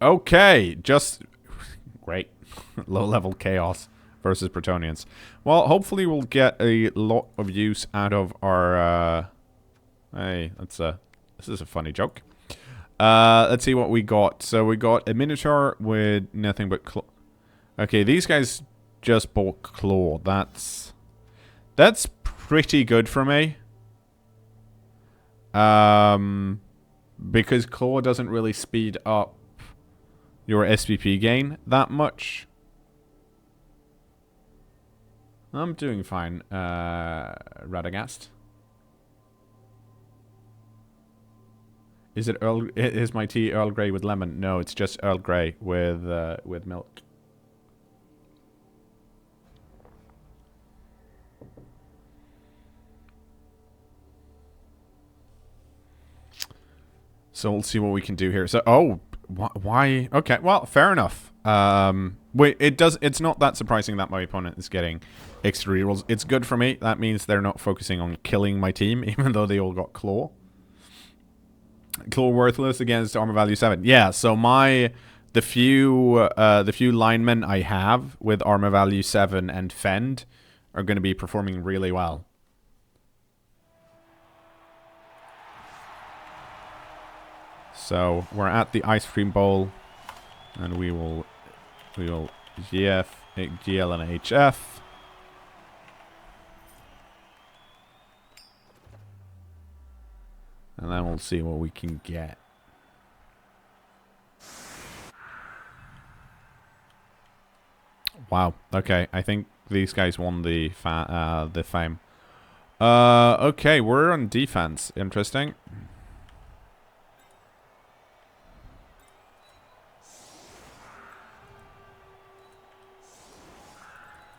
Okay, just great. Low-level chaos versus Bretonnians. Well, hopefully we'll get a lot of use out of our... hey, this is a funny joke. Let's see what we got. So we got a Minotaur with nothing but... Okay, these guys just bought Claw. That's pretty good for me. Because Claw doesn't really speed up your SPP gain that much. I'm doing fine, Radagast. Is my tea Earl Grey with lemon? No, it's just Earl Grey with milk. So we'll see what we can do here. So, oh, why? Okay, well, fair enough. Wait, it's not that surprising that my opponent is getting extra rerolls. It's good for me. That means they're not focusing on killing my team, even though they all got Claw. Claw worthless against armor value 7. Yeah, so the few linemen I have with armor value 7 and Fend are going to be performing really well. So we're at the ice cream bowl, and we will GF, GL, and HF. And then we'll see what we can get. Wow. Okay, I think these guys won the fame. Okay, we're on defense. Interesting.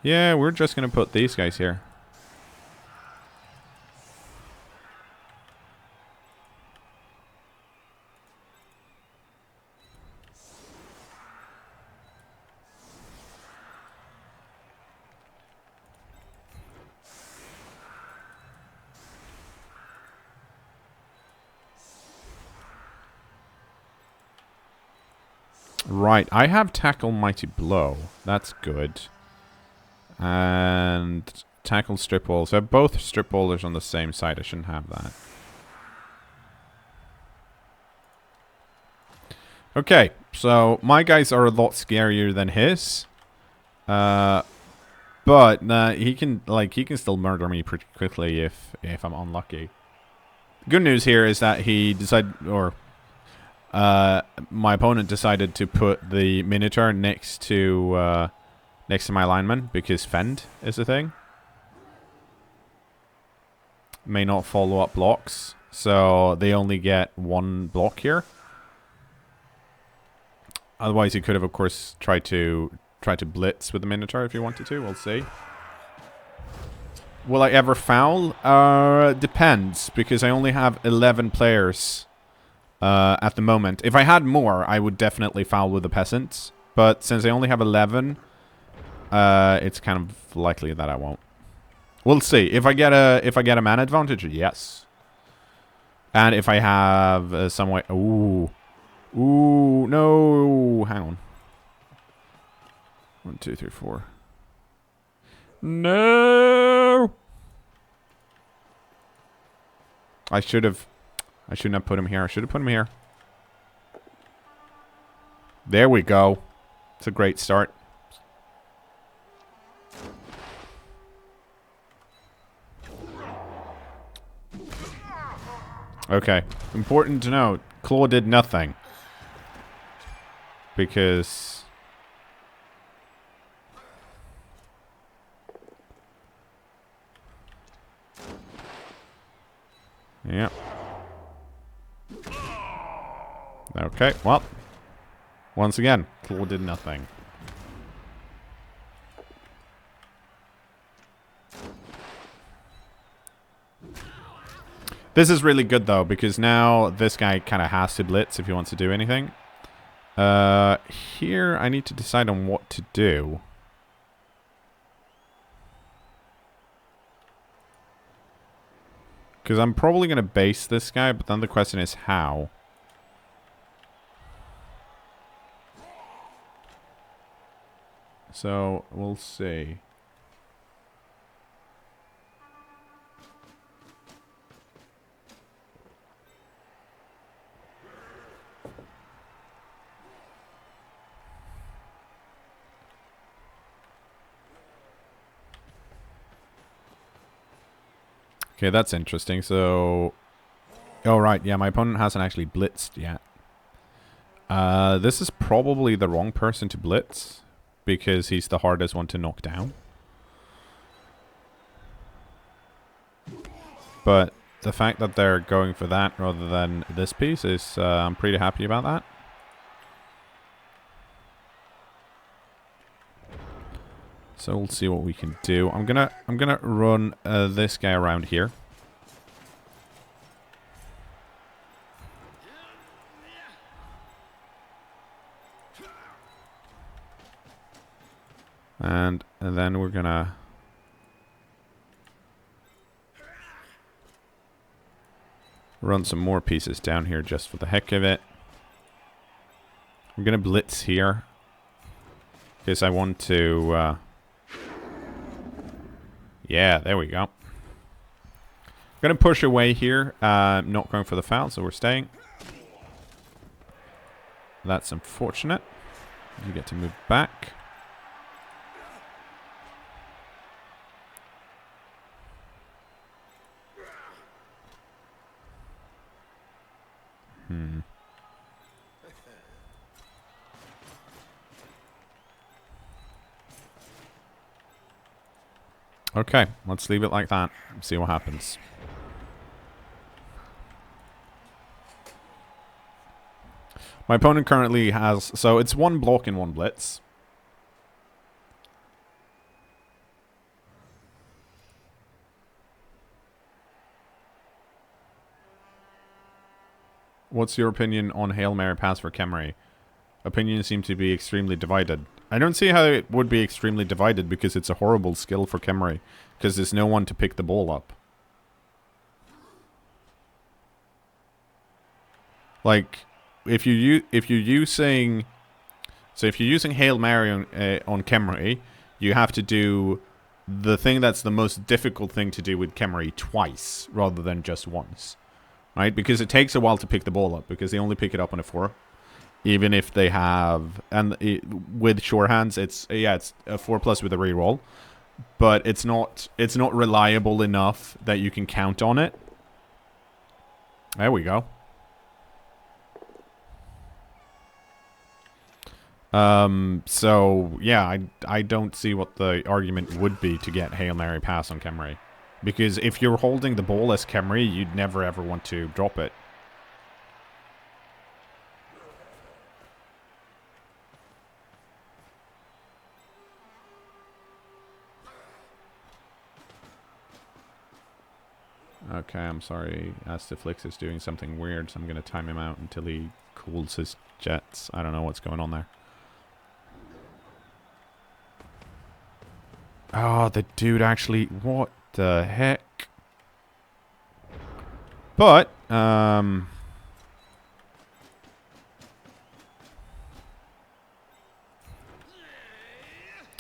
Yeah, we're just gonna put these guys here. Right, I have Tackle Mighty Blow. That's good. And Tackle Strip Ball. So both Strip Ballers on the same side. I shouldn't have that. Okay, so my guys are a lot scarier than his. But he can still murder me pretty quickly if I'm unlucky. Good news here is that he decided, or my opponent decided to put the Minotaur next to my lineman because Fend is a thing. May not follow up blocks, so they only get one block here. Otherwise, he could have, of course, tried to blitz with the Minotaur if he wanted to. We'll see. Will I ever foul? Depends, because I only have 11 players at the moment. If I had more, I would definitely foul with the peasants. But since I only have 11, it's kind of likely that I won't. We'll see. If I get a man advantage, yes. And if I have some way, ooh, no, hang on. 1, 2, 3, 4. No. I shouldn't have put him here. I should have put him here. There we go. It's a great start. Okay. Important to note, Claw did nothing. Because... yeah. Okay, well. Once again, Claw did nothing. This is really good, though, because now this guy kind of has to blitz if he wants to do anything. Here, I need to decide on what to do. Because I'm probably going to base this guy, but then the question is how. So, we'll see. Okay, that's interesting. So, oh right, yeah, my opponent hasn't actually blitzed yet. This is probably the wrong person to blitz because he's the hardest one to knock down. But the fact that they're going for that rather than this piece is, I'm pretty happy about that. So we'll see what we can do. I'm gonna run this guy around here. And then we're gonna run some more pieces down here just for the heck of it. I'm gonna blitz here because I want to. Yeah, there we go. Gonna push away here. Not going for the foul, so we're staying. That's unfortunate. You get to move back. Okay, let's leave it like that and see what happens. My opponent currently has... So it's one block and one blitz. What's your opinion on Hail Mary pass for kMoor? Opinions seem to be extremely divided. I don't see how it would be extremely divided because it's a horrible skill for kMoor. Because there's no one to pick the ball up. Like, if you're using Hail Mary on kMoor, you have to do the thing that's the most difficult thing to do with kMoor twice rather than just once, right? Because it takes a while to pick the ball up because they only pick it up on a 4, even if they have with sure hands it's a 4+ with a reroll, but it's not reliable enough that you can count on it. There we go. So, yeah, I don't see what the argument would be to get Hail Mary pass on kMoor. Because if you're holding the ball as kMoor, you'd never ever want to drop it. Okay, I'm sorry. Astiflix is doing something weird, so I'm going to time him out until he cools his jets. I don't know what's going on there. Oh, the dude actually... What the heck? But,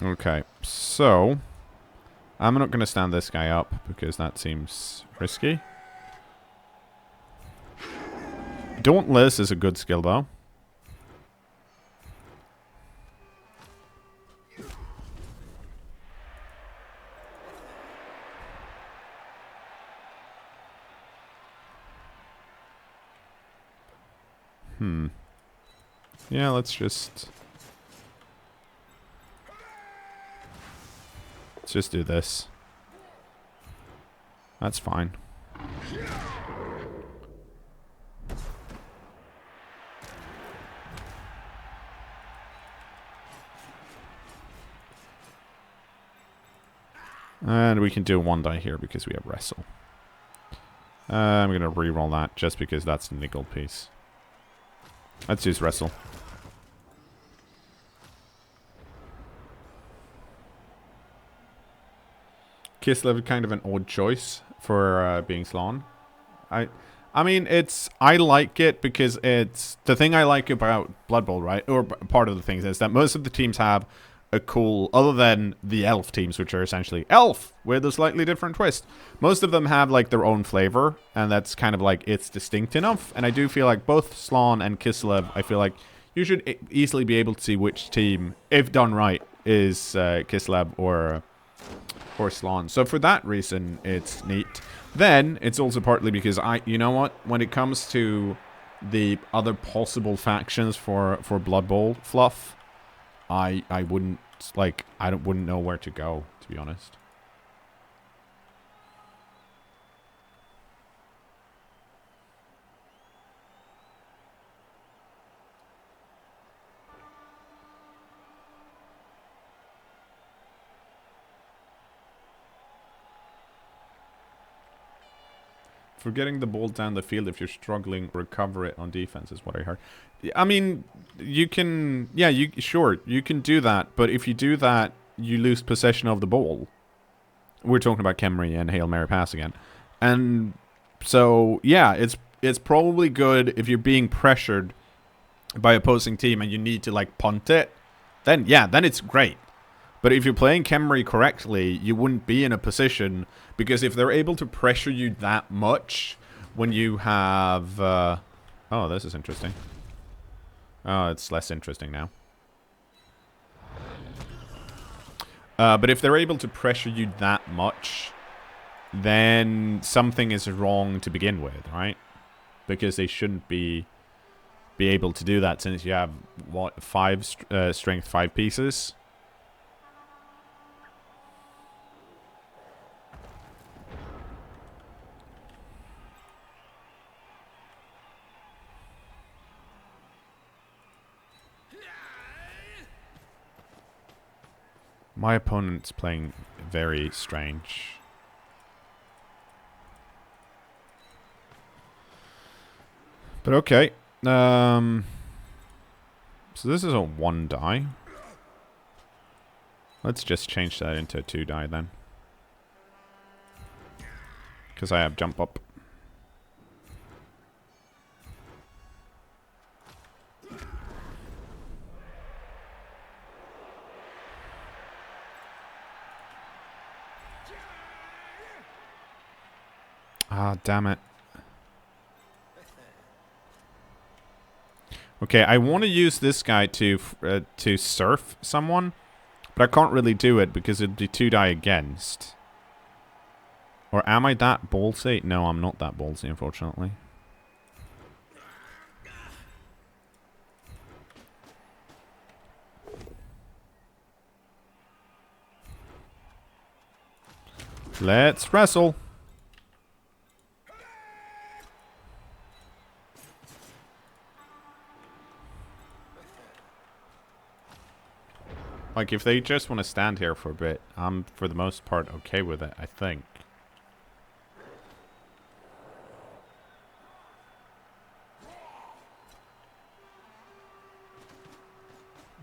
okay, so... I'm not going to stand this guy up because that seems risky. Dauntless is a good skill, though. Yeah, let's just do this. That's fine. And we can do a 1 die here because we have wrestle. I'm going to reroll that just because that's the nickel piece. Let's use wrestle. Kislev, kind of an odd choice for being Slann. I mean, I like it because it's the thing I like about Blood Bowl, right? Or part of the things is that most of the teams have a cool, other than the elf teams, which are essentially elf with a slightly different twist. Most of them have like their own flavor, and that's kind of like it's distinct enough. And I do feel like both Slann and Kislev, I feel like you should easily be able to see which team, if done right, is Kislev or Slann. So for that reason, it's neat. Then it's also partly because you know what, when it comes to the other possible factions for Blood Bowl fluff, I wouldn't wouldn't know where to go, to be honest. For getting the ball down the field, if you're struggling, recover it on defense is what I heard. I mean, you can, yeah, sure, you can do that, but if you do that, you lose possession of the ball. We're talking about Khemri and Hail Mary Pass again. And so, yeah, it's probably good if you're being pressured by opposing team and you need to, like, punt it. Then, yeah, then it's great. But if you're playing Khemri correctly, you wouldn't be in a position, because if they're able to pressure you that much when you have... oh, this is interesting. Oh, it's less interesting now. But if they're able to pressure you that much, then something is wrong to begin with, right? Because they shouldn't be able to do that, since you have, what, 5 strength 5 pieces? My opponent's playing very strange. But okay. So this is a 1 die. Let's just change that into a 2 die then. Because I have jump up. Ah, damn it. Okay, I want to use this guy to surf someone, but I can't really do it because it'd be 2 die against. Or am I that ballsy? No, I'm not that ballsy, unfortunately. Let's wrestle. Like, if they just want to stand here for a bit, I'm, for the most part, okay with it, I think.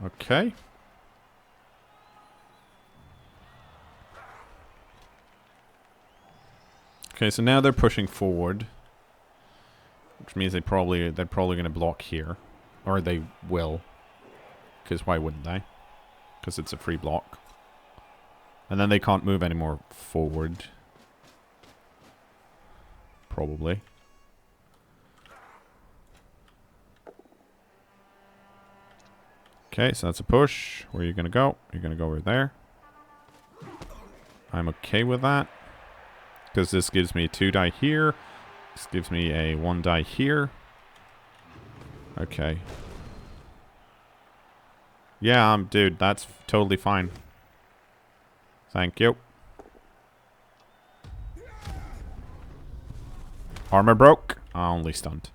Okay. Okay, so now they're pushing forward. Which means they're probably going to block here. Or they will. Because why wouldn't they? Because it's a free block. And then they can't move any more forward. Probably. Okay, so that's a push. Where are you going to go? You're going to go over there. I'm okay with that. Because this gives me a 2 die here. This gives me a 1 die here. Okay. Yeah, dude, that's totally fine. Thank you. Armor broke. Only stunned.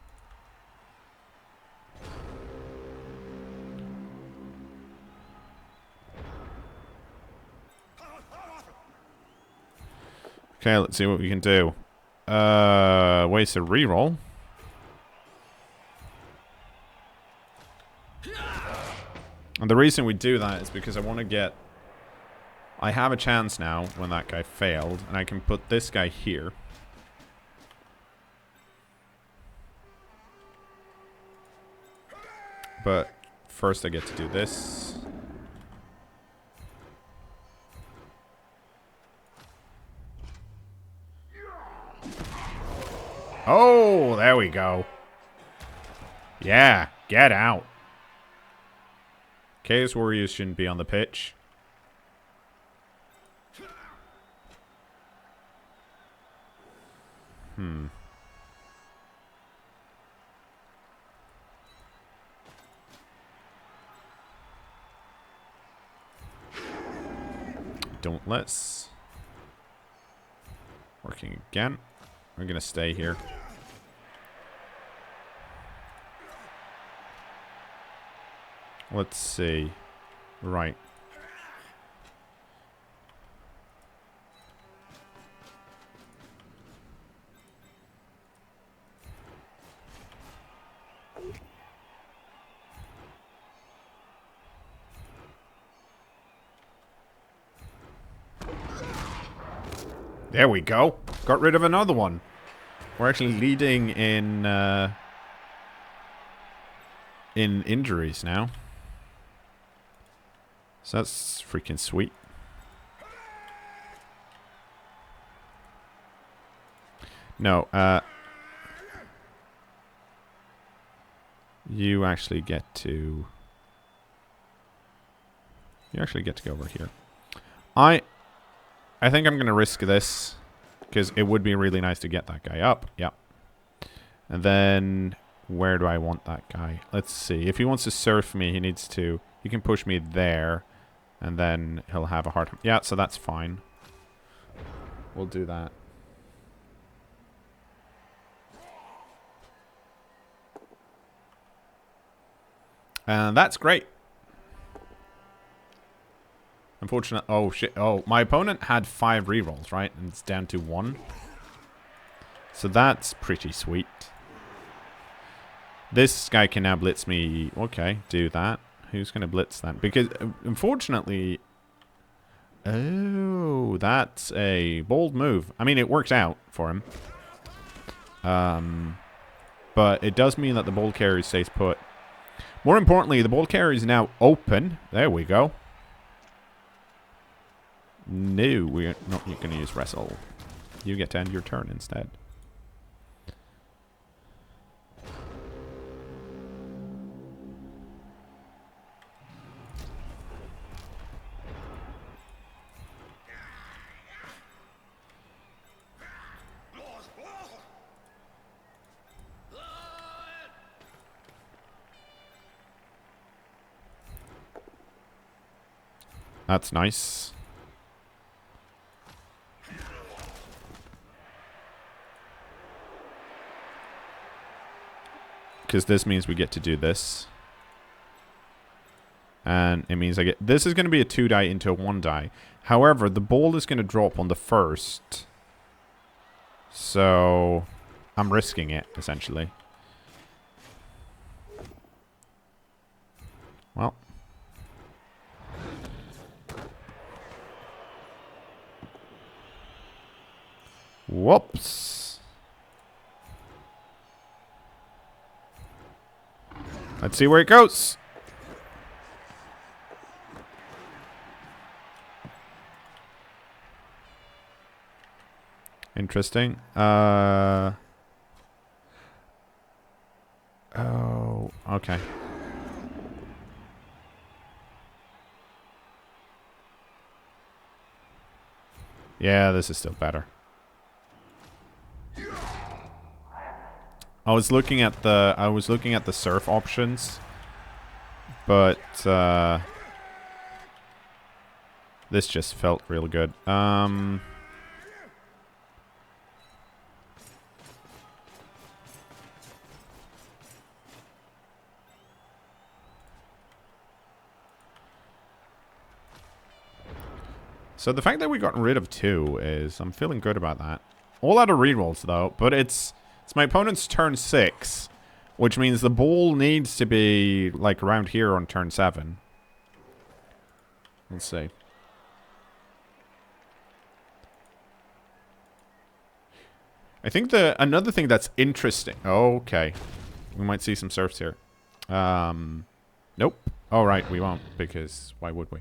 Okay, let's see what we can do. Waste a reroll. And the reason we do that is because I want to get... I have a chance now when that guy failed, and I can put this guy here. But first I get to do this. Oh, there we go. Yeah, get out. Chaos Warriors shouldn't be on the pitch. Dauntless. Working again. We're gonna stay here. Let's see. Right. There we go. Got rid of another one. We're actually leading in injuries now. So that's freaking sweet. No, you actually get to go over here. I think I'm going to risk this, because it would be really nice to get that guy up. Yep. And then, where do I want that guy? Let's see. If he wants to surf me, he can push me there, and then he'll have a hard time. Yeah, so that's fine. We'll do that. And that's great. Unfortunately, oh shit, oh, my opponent had 5 rerolls, right? And it's down to 1. So that's pretty sweet. This guy can now blitz me. Okay, do that. Who's going to blitz that? Because, unfortunately... Oh, that's a bold move. I mean, it works out for him. But it does mean that the bold carry stays put. More importantly, the bold carry is now open. There we go. No, we're not going to use wrestle. You get to end your turn instead. That's nice. Because this means we get to do this. And it means I get... This is going to be a 2 die into a 1 die. However, the ball is going to drop on the first. So... I'm risking it, essentially. Well... Whoops. Let's see where it goes. Interesting. Oh, okay. Yeah, this is still better. I was looking at the surf options, but this just felt real good. So the fact that we got rid of 2 is, I'm feeling good about that. All out of rerolls though, but it's my opponent's turn 6, which means the ball needs to be like around here on turn 7. Let's see. I think another thing that's interesting. Okay, we might see some surfs here. Nope. Oh right, we won't, because why would we?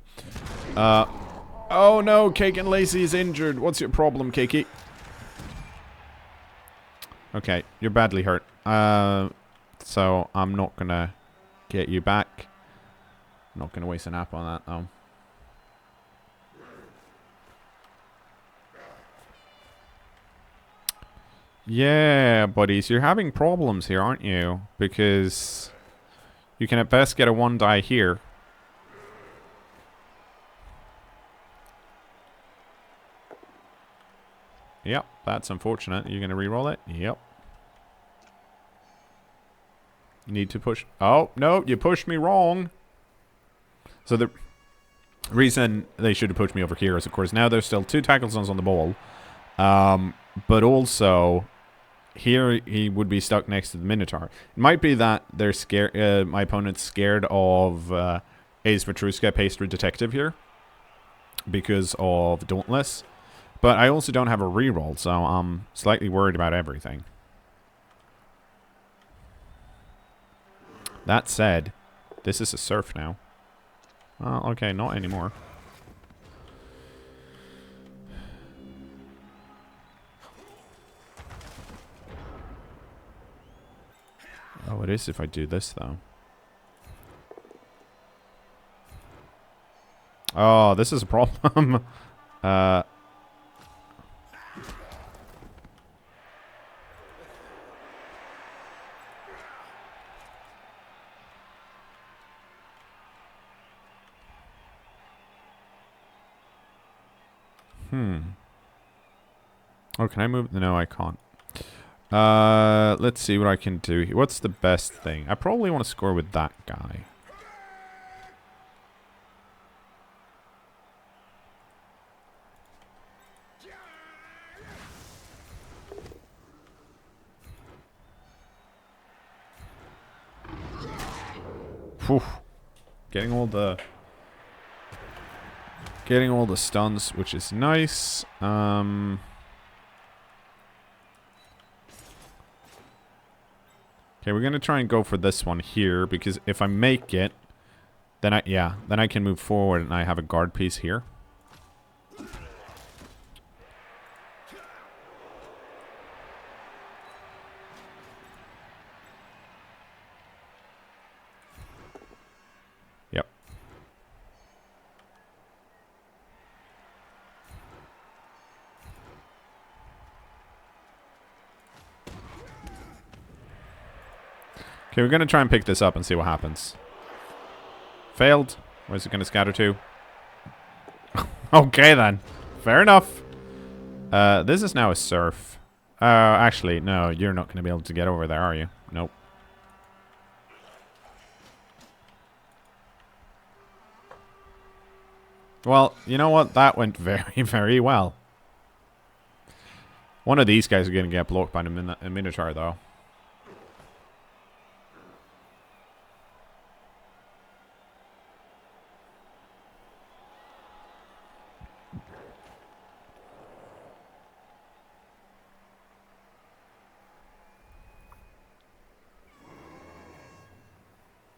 Oh no, Cake and Lacey is injured. What's your problem, Cakey? Okay, you're badly hurt. So I'm not gonna get you back. I'm not gonna waste an app on that though. Yeah, buddies, you're having problems here, aren't you? Because you can at best get a 1 die here. Yep, that's unfortunate. You're gonna re-roll it? Yep. You need to push. Oh, no, you pushed me wrong. So the reason they should have pushed me over here is, of course, now there's still 2 tackle zones on the ball. But also, here he would be stuck next to the Minotaur. It might be that they're scared. My opponent's scared of Ace Petruska Pastry Detective here because of Dauntless. But I also don't have a reroll, so I'm slightly worried about everything. That said, this is a surf now. Well, okay, not anymore. Oh, it is if I do this, though. Oh, this is a problem. Oh, can I move? No, I can't. Let's see what I can do here. What's the best thing? I probably want to score with that guy. Whew. Getting all the stuns, which is nice. Okay, we're gonna try and go for this one here because if I make it, then I can move forward and I have a guard piece here. Yep. Okay, we're gonna try and pick this up and see what happens. Failed. Where's it gonna scatter to? Okay then. Fair enough. This is now a surf. Actually, no, you're not gonna be able to get over there, are you? Nope. Well, you know what? That went very, very well. One of these guys are gonna get blocked by the Minotaur, though.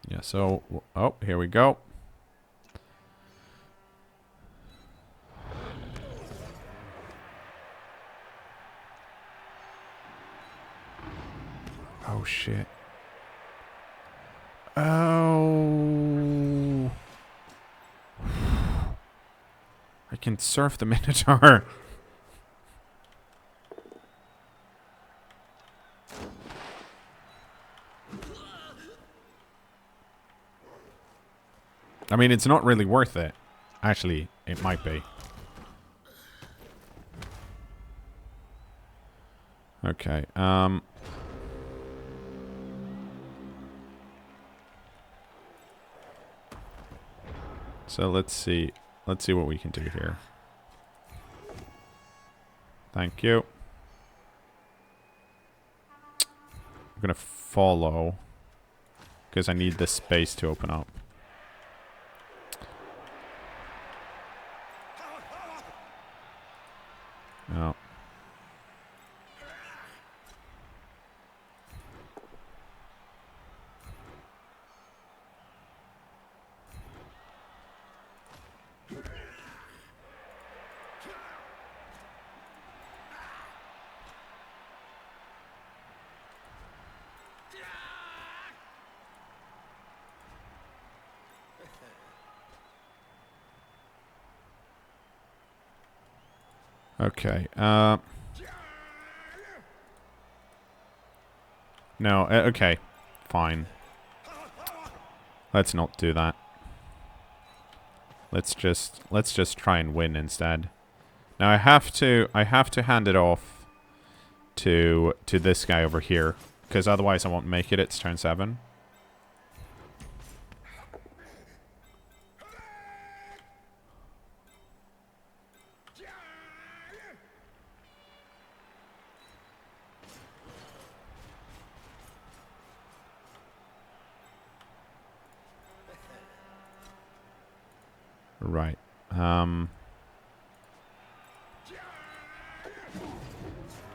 Yeah, so... Oh, here we go. Oh, shit. Oh... I can surf the Minotaur. I mean, it's not really worth it. Actually, it might be. Okay, so let's see. Let's see what we can do here. Thank you. I'm gonna follow. Because I need this space to open up. No. Okay. No. Okay. Fine. Let's not do that. Let's just try and win instead. Now I have to hand it off to this guy over here, because otherwise I won't make it. It's turn 7. Right.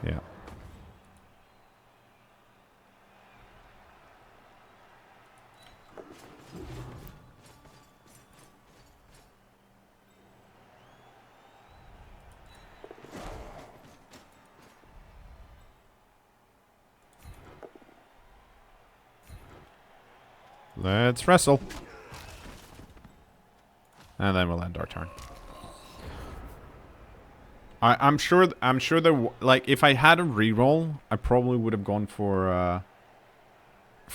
Yeah. Let's wrestle. And then we'll end our turn. I'm sure there, like, if I had a reroll, I probably would have gone for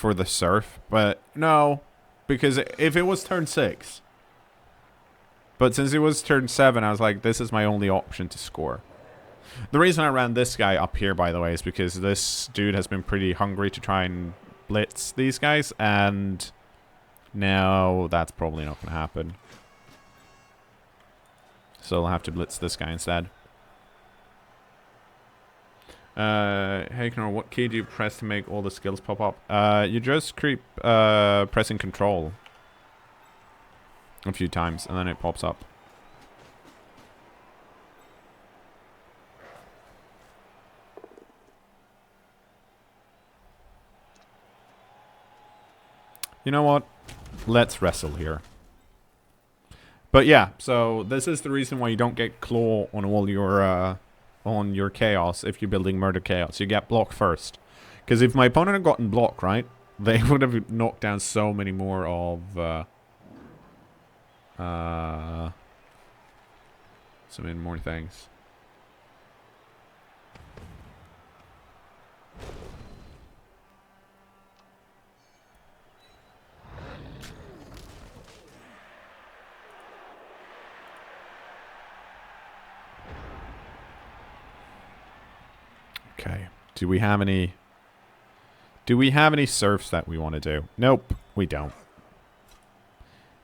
the surf, but no, because if it was turn 6, but since it was turn 7, I was like, this is my only option to score. The reason I ran this guy up here, by the way, is because this dude has been pretty hungry to try and blitz these guys, and now that's probably not going to happen. So I'll have to blitz this guy instead. Hey kKnoor, what key do you press to make all the skills pop up? You just keep pressing control a few times, and then it pops up. You know what? Let's wrestle here. But yeah, so this is the reason why you don't get claw on all your chaos if you're building murder chaos. You get block first. Because if my opponent had gotten block, right, they would have knocked down so many more of so many more things. Okay. Do we have any surfs that we want to do? Nope, we don't.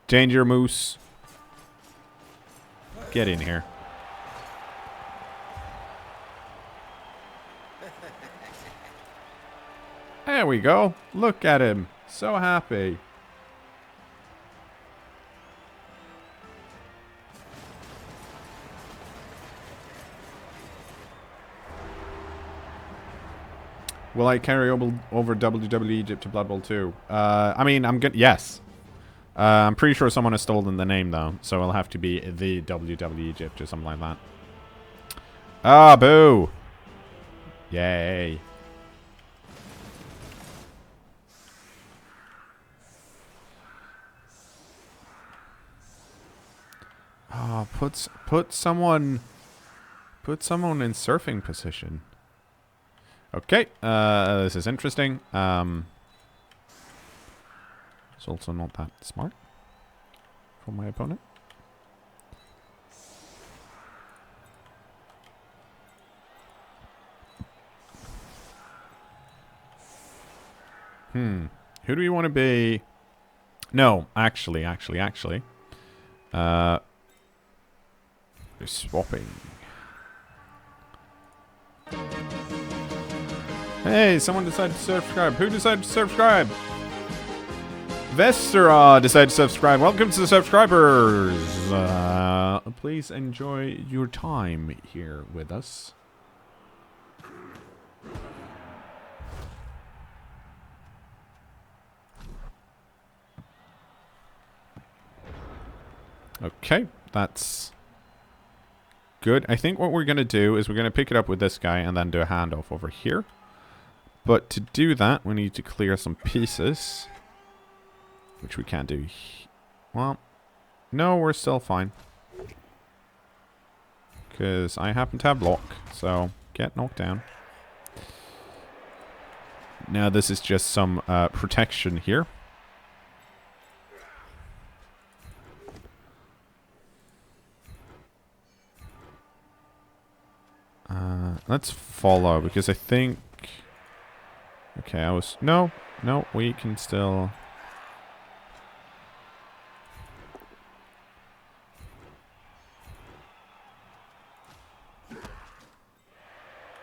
Danger Moose. Get in here. There we go. Look at him. So happy. Will I carry over WWE Egypt to Blood Bowl 2? I mean, I'm good. Yes. I'm pretty sure someone has stolen the name, though. So it'll have to be the WWE Egypt or something like that. Ah, boo. Yay. Oh, put someone in surfing position. Okay, this is interesting. It's also not that smart for my opponent. Who do we want to be? No, actually. We're swapping. Hey, someone decided to subscribe. Who decided to subscribe? Vestera decided to subscribe. Welcome to the subscribers. Please enjoy your time here with us. Okay, that's good. I think what we're going to do is we're going to pick it up with this guy and then do a handoff over here. But to do that, we need to clear some pieces. Which we can't do. Well, no, we're still fine. Because I happen to have block, so get knocked down. Now this is just some protection here. Let's follow, because I think... Okay, I was... No, we can still...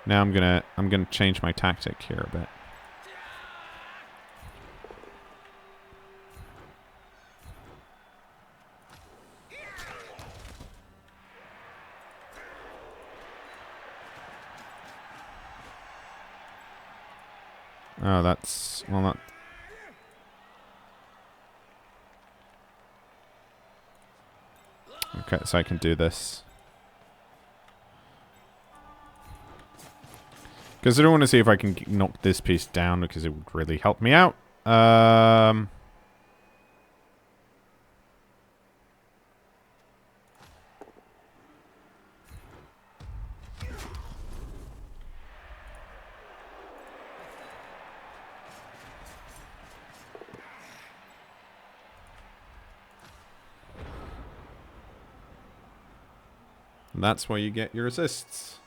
Now I'm gonna change my tactic here a bit. Oh, that's... Well, not... Okay, so I can do this. Because I don't want to see if I can knock this piece down, because it would really help me out. And that's why you get your assists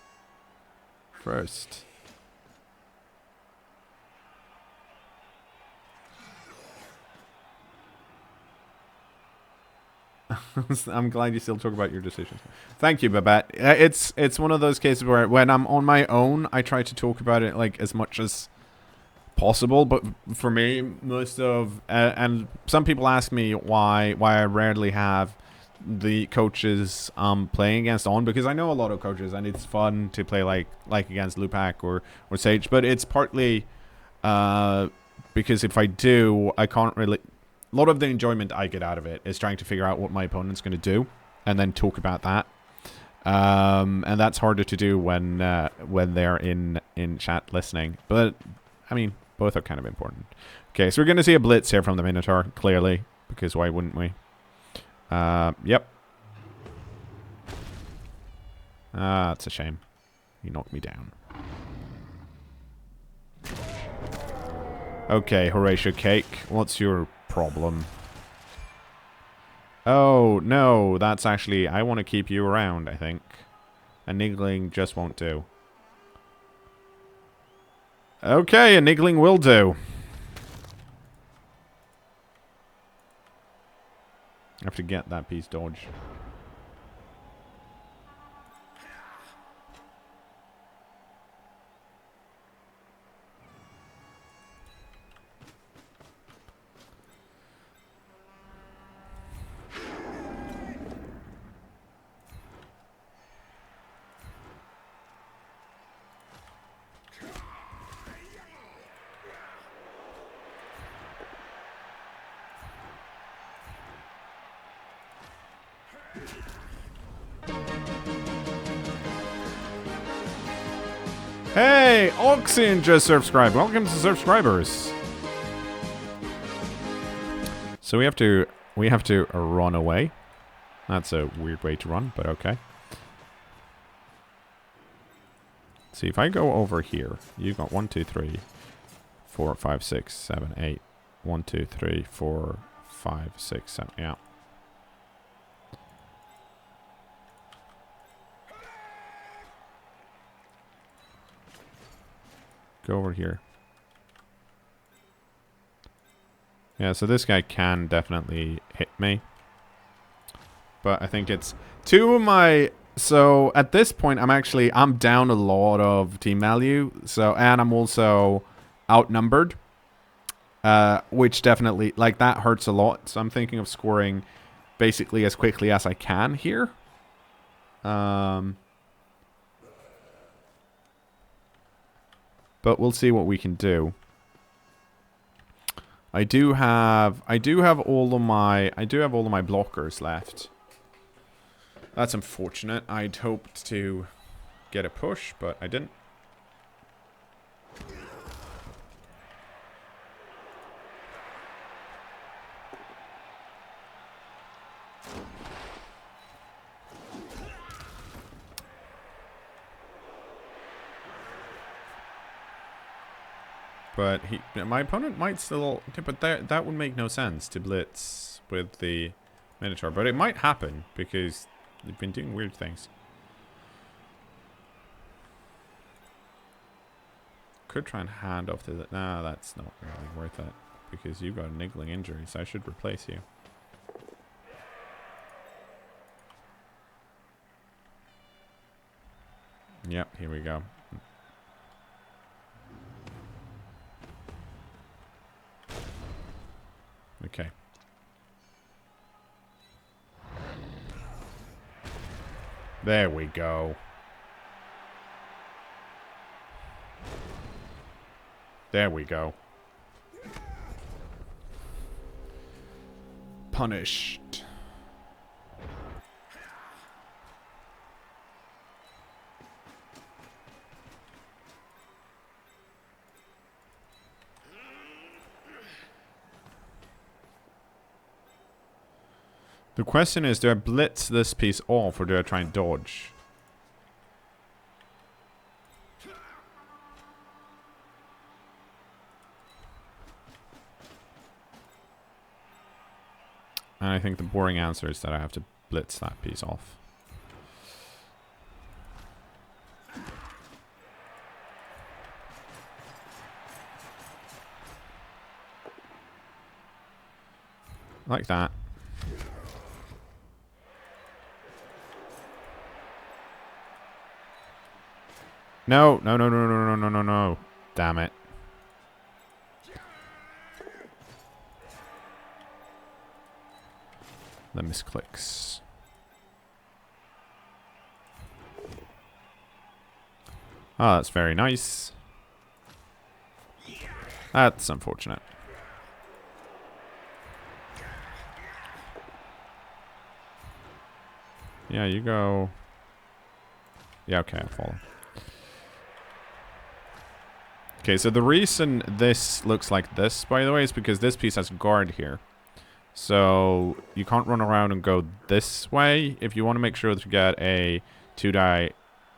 first. I'm glad you still talk about your decisions. Thank you, Babette. It's one of those cases where when I'm on my own, I try to talk about it like as much as possible. But for me, most of and some people ask me why I rarely have the coaches playing against on, because I know a lot of coaches and it's fun to play like against Lupac or Sage, but it's partly because if I do, I can't really... A lot of the enjoyment I get out of it is trying to figure out what my opponent's going to do and then talk about that. And that's harder to do when they're in chat listening. But, I mean, both are kind of important. Okay, so we're going to see a blitz here from the Minotaur, clearly, because why wouldn't we? Yep. It's a shame. He knocked me down. Okay, Horatio Cake, what's your problem? Oh, no, that's actually... I want to keep you around, I think. A niggling just won't do. Okay, a niggling will do. I have to get that piece dodge. Hey, Oxen just subscribed. Welcome to subscribers. So we have to run away. That's a weird way to run, but okay. See, if I go over here, you've got 1, 2, 3, 4, 5, 6, 7, 8. 1, 2, 3, 4, 5, 6, 7. Yeah. Go over here. Yeah, so this guy can definitely hit me. But I think it's two of my... So at this point, I'm down a lot of team value. So, and I'm also outnumbered. Which definitely, like, that hurts a lot. So I'm thinking of scoring basically as quickly as I can here. But we'll see what we can do. I do have all of my blockers left. That's unfortunate. I'd hoped to get a push, but I didn't. But my opponent might still... But that would make no sense to blitz with the Minotaur. But it might happen because they've been doing weird things. Could try and hand off to the... Nah, that's not really worth it. Because you've got a niggling injury, so I should replace you. Yep, here we go. Okay. There we go. There we go. Punished. The question is, do I blitz this piece off or do I try and dodge? And I think the boring answer is that I have to blitz that piece off. Like that. No, no, no, no, no, no, no, no, no. Damn it. The misclicks. Oh, that's very nice. That's unfortunate. Yeah, you go. Yeah, okay, I'll follow. Okay, so the reason this looks like this, by the way, is because this piece has guard here. So you can't run around and go this way. If you want to make sure that you get a 2-die,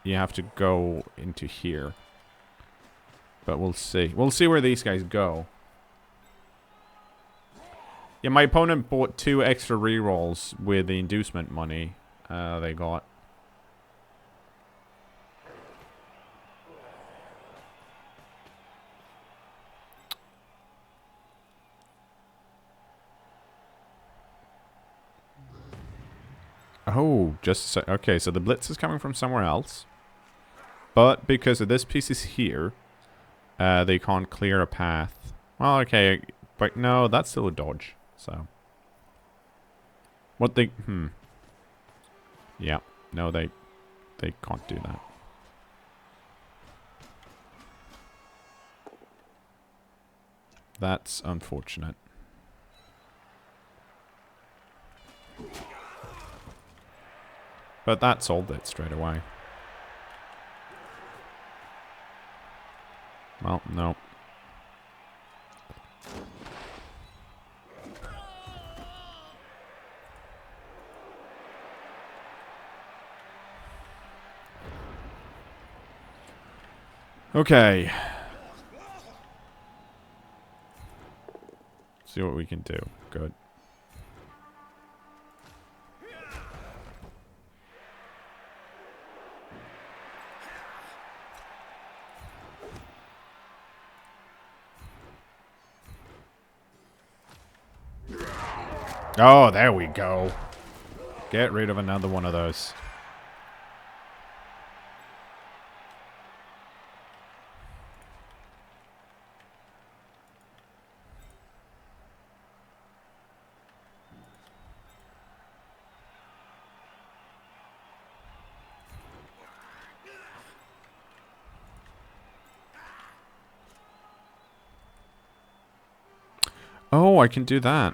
you have to go into here. But we'll see. We'll see where these guys go. Yeah, my opponent bought 2 extra rerolls with the inducement money they got. Oh, just so, okay, so the blitz is coming from somewhere else. But because of this piece is here, they can't clear a path. Well, okay, but no, that's still a dodge, so. What they, Yeah, no, they can't do that. That's unfortunate. But that solved it straight away. Well, no. Okay. See what we can do. Good. Oh, there we go. Get rid of another one of those. Oh, I can do that.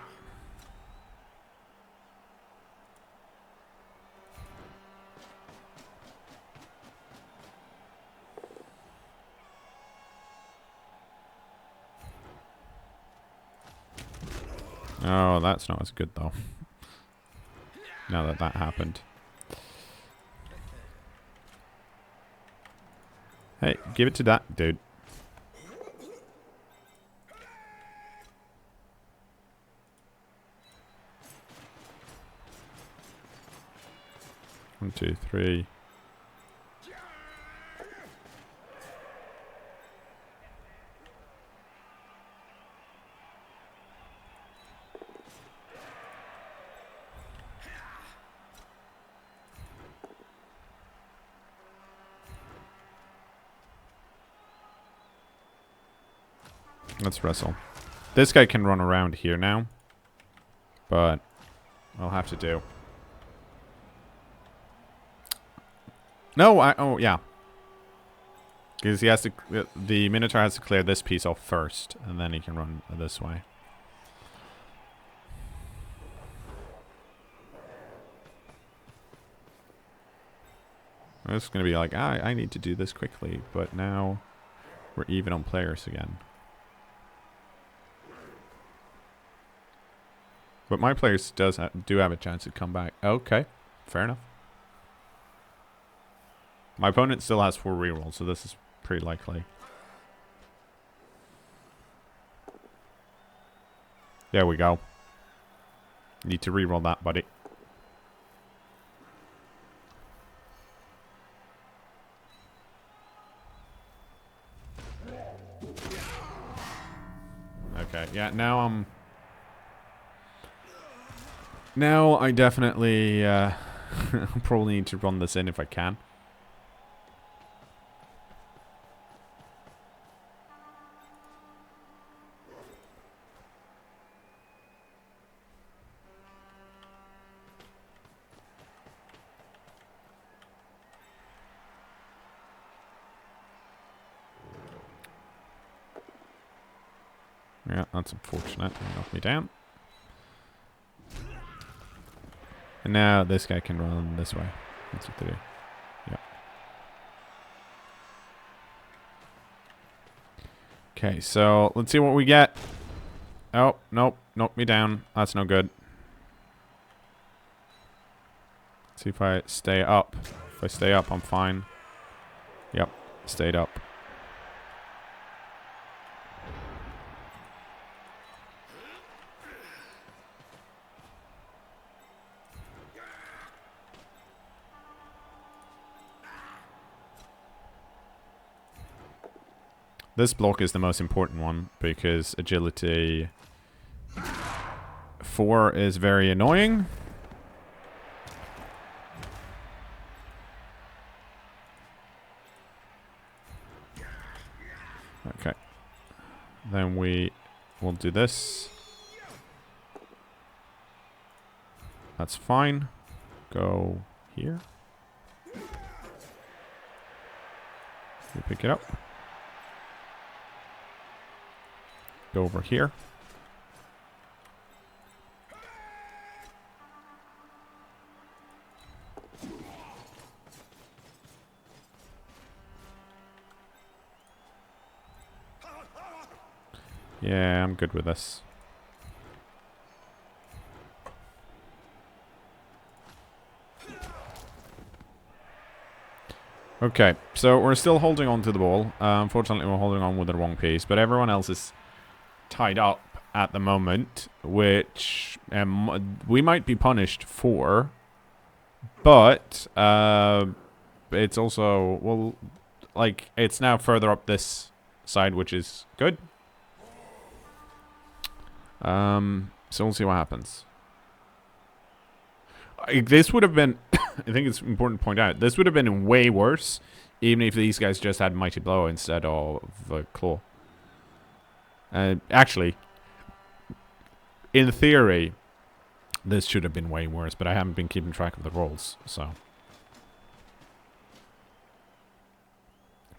Oh, that's not as good, though. Now that that happened. Hey, give it to that dude. 1, 2, 3. Let's wrestle. This guy can run around here now. But I'll have to do. No, oh, yeah. Because he has to... The Minotaur has to clear this piece off first. And then he can run this way. It's going to be like, I need to do this quickly. But now we're even on players again. But my players do have a chance to come back. Okay, fair enough. My opponent still has 4 rerolls, so this is pretty likely. There we go. Need to reroll that, buddy. Okay, yeah, now I definitely probably need to run this in if I can. Yeah, that's unfortunate. They knocked me down. And now this guy can run this way. That's what they do. Yeah. Okay, so let's see what we get. Oh, nope. Knocked me down. That's no good. Let's see if I stay up. If I stay up, I'm fine. Yep, stayed up. This block is the most important one because agility 4 is very annoying. Okay. Then we will do this. That's fine. Go here. We pick it up. Go over here. Yeah, I'm good with this. Okay, so we're still holding on to the ball. Unfortunately, we're holding on with the wrong piece, but everyone else is tied up at the moment, which we might be punished for, but it's also, well, like, it's now further up this side, which is good. So we'll see what happens. This would have been, I think it's important to point out, this would have been way worse, even if these guys just had Mighty Blow instead of Claw. Actually, in theory, this should have been way worse, but I haven't been keeping track of the rolls, so.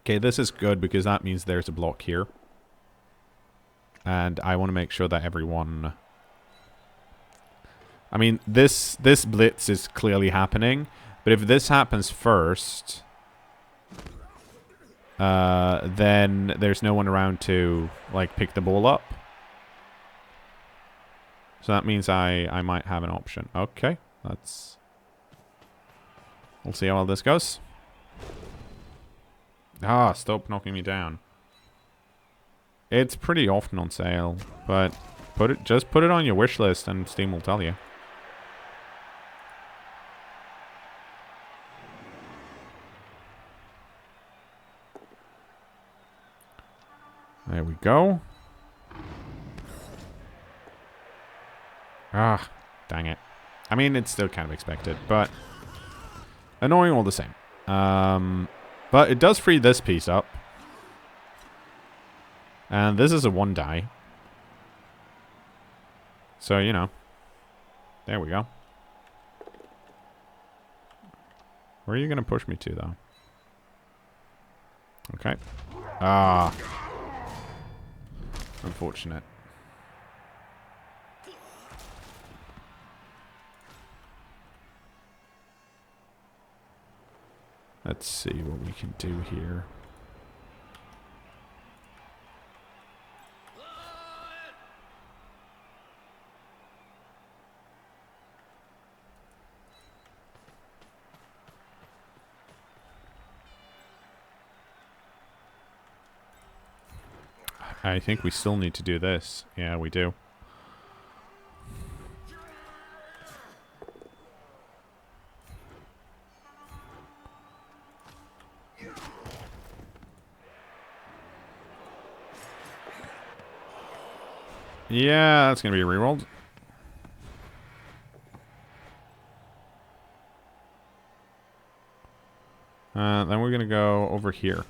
Okay, this is good because that means there's a block here. And I want to make sure that everyone... I mean, this blitz is clearly happening, but if this happens first, then there's no one around to, like, pick the ball up. So that means I might have an option. Okay, let's... We'll see how all this goes. Ah, stop knocking me down. It's pretty often on sale, but just put it on your wish list and Steam will tell you. There we go. Ah, dang it. I mean, it's still kind of expected, but annoying all the same. But it does free this piece up. And this is a 1 die. So, you know. There we go. Where are you going to push me to, though? Okay. Ah. Unfortunate. Let's see what we can do here. I think we still need to do this. Yeah, we do. Yeah, that's going to be rerolled. Then we're going to go over here.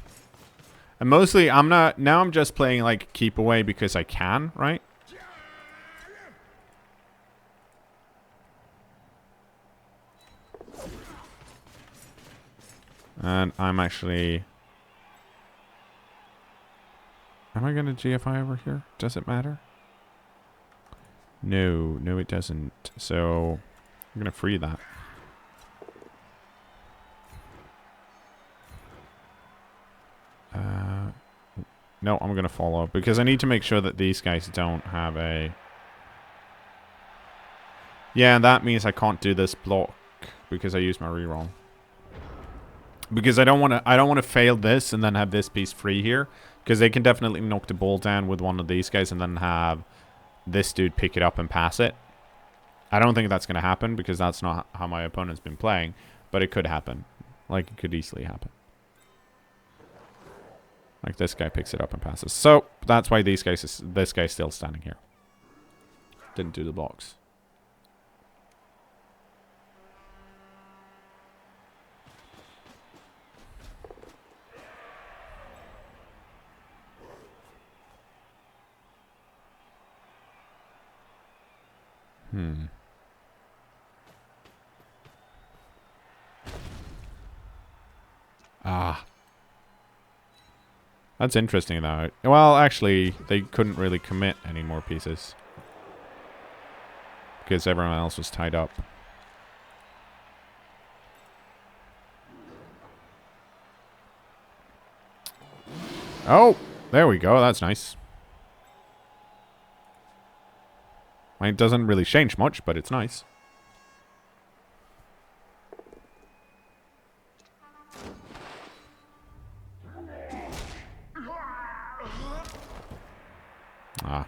And mostly, I'm just playing, like, keep away because I can, right? And I'm actually... Am I going to GFI over here? Does it matter? No, it doesn't. So, I'm going to free that. No, I'm going to follow because I need to make sure that these guys don't have a... Yeah, that means I can't do this block because I used my reroll. Because I don't want to fail this and then have this piece free here, because they can definitely knock the ball down with one of these guys and then have this dude pick it up and pass it. I don't think that's going to happen because that's not how my opponent's been playing, but it could happen. Like, it could easily happen. Like, this guy picks it up and passes. So, that's why this guy's still standing here. Didn't do the blocks. Ah. That's interesting, though. Well, actually, they couldn't really commit any more pieces. Because everyone else was tied up. Oh! There we go. That's nice. It doesn't really change much, but it's nice. Ah.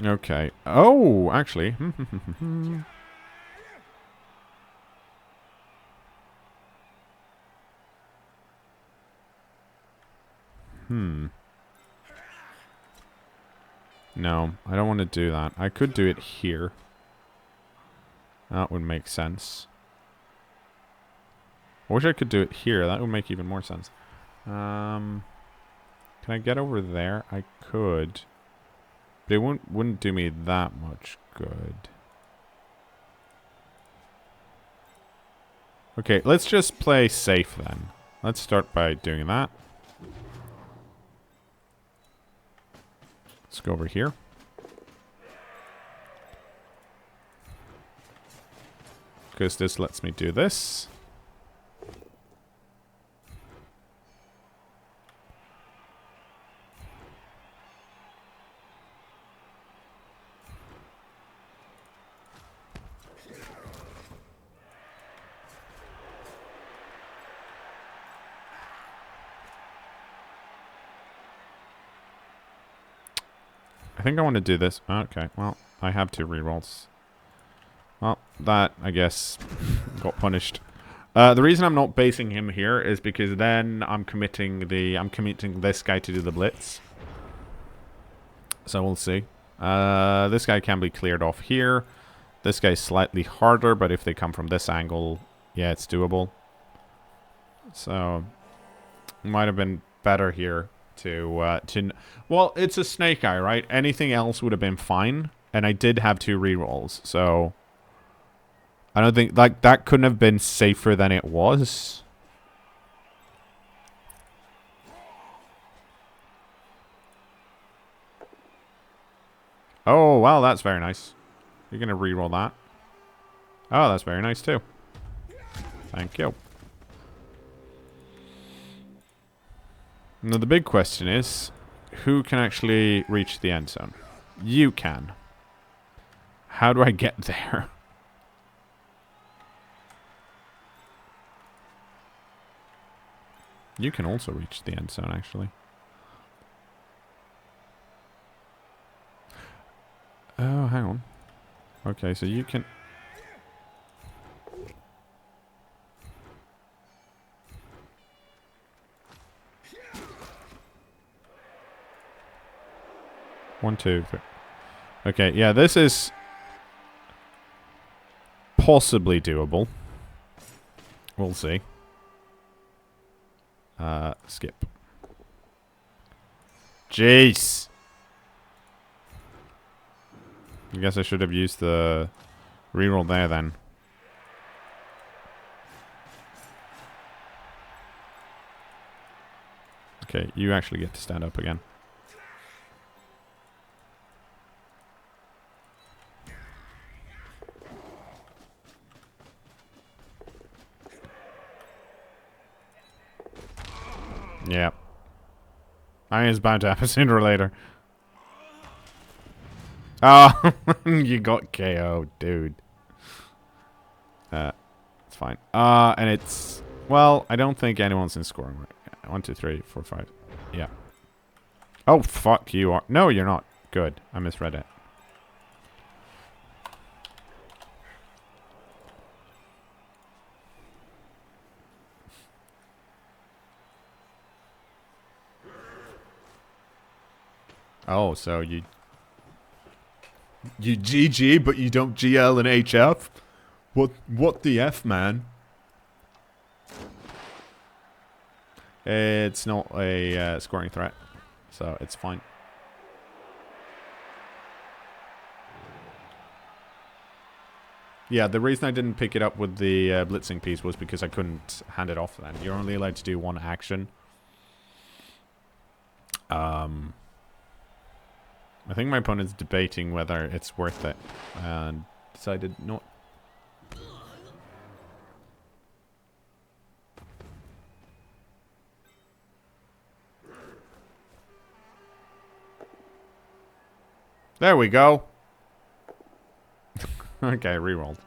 Okay. Oh, actually. No, I don't want to do that. I could do it here. That would make sense. I wish I could do it here. That would make even more sense. Can I get over there? I could. But it wouldn't do me that much good. Okay, let's just play safe then. Let's start by doing that. Let's go over here. Because this lets me do this. I think I want to do this. Okay, well, I have 2 rerolls. Well, that, I guess, got punished. The reason I'm not basing him here is because then I'm committing this guy to do the blitz. So we'll see. This guy can be cleared off here. This guy's slightly harder, but if they come from this angle, yeah, it's doable. So might have been better here to well, it's a snake eye, right? Anything else would have been fine, and I did have 2 rerolls, so I don't think like that couldn't have been safer than it was. Oh, wow, that's very nice. You're gonna reroll that. Oh, that's very nice too. Thank you. Now the big question is, who can actually reach the end zone? You can. How do I get there? You can also reach the end zone, actually. Oh, hang on. Okay, so you can... One, two, three. Okay, yeah, this is possibly doable. We'll see. Skip. Jeez! I guess I should have used the reroll there then. Okay, you actually get to stand up again. Yeah. I mean, it's bound to happen sooner or later. Oh, you got KO'd, dude. It's fine. And it's... Well, I don't think anyone's in scoring right. 1, 2, 3, 4, 5. Yeah. Oh, fuck, you are... No, you're not. Good. I misread it. Oh, so you GG, but you don't GL and HF? What the F, man? It's not a scoring threat, so it's fine. Yeah, the reason I didn't pick it up with the blitzing piece was because I couldn't hand it off then. You're only allowed to do 1 action. I think my opponent's debating whether it's worth it, and decided not. There we go. Okay, rerolled.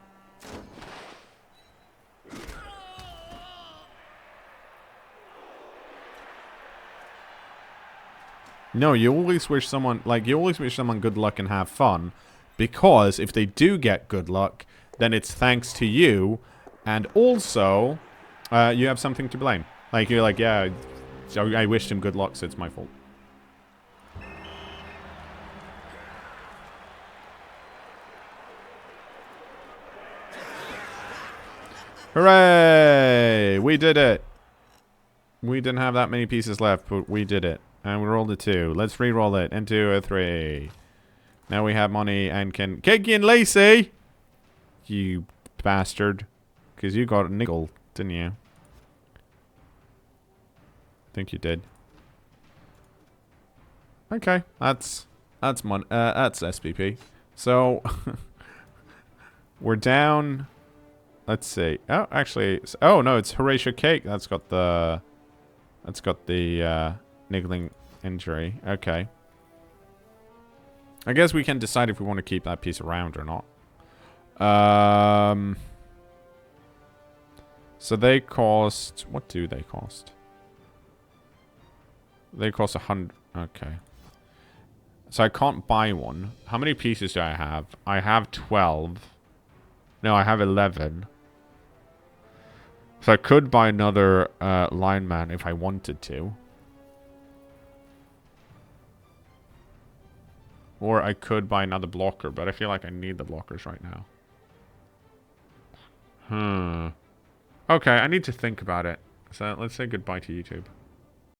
No, you always wish someone, good luck and have fun, because if they do get good luck, then it's thanks to you, and also, you have something to blame. Like, you're like, yeah, I wished him good luck, so it's my fault. Hooray! We did it! We didn't have that many pieces left, but we did it. And we rolled a 2. Let's re-roll it into a 3. Now we have money and can kick in Lacey! You bastard. Because you got a nickel, didn't you? I think you did. Okay, that's SPP. So we're down. Let's see. Oh, actually, oh no, it's Horatio Cake. That's got the niggling injury. Okay. I guess we can decide if we want to keep that piece around or not. So they cost... What do they cost? They cost 100... Okay. So I can't buy one. How many pieces do I have? I have 12. No, I have 11. So I could buy another lineman if I wanted to. Or I could buy another blocker, but I feel like I need the blockers right now. Okay, I need to think about it. So let's say goodbye to YouTube.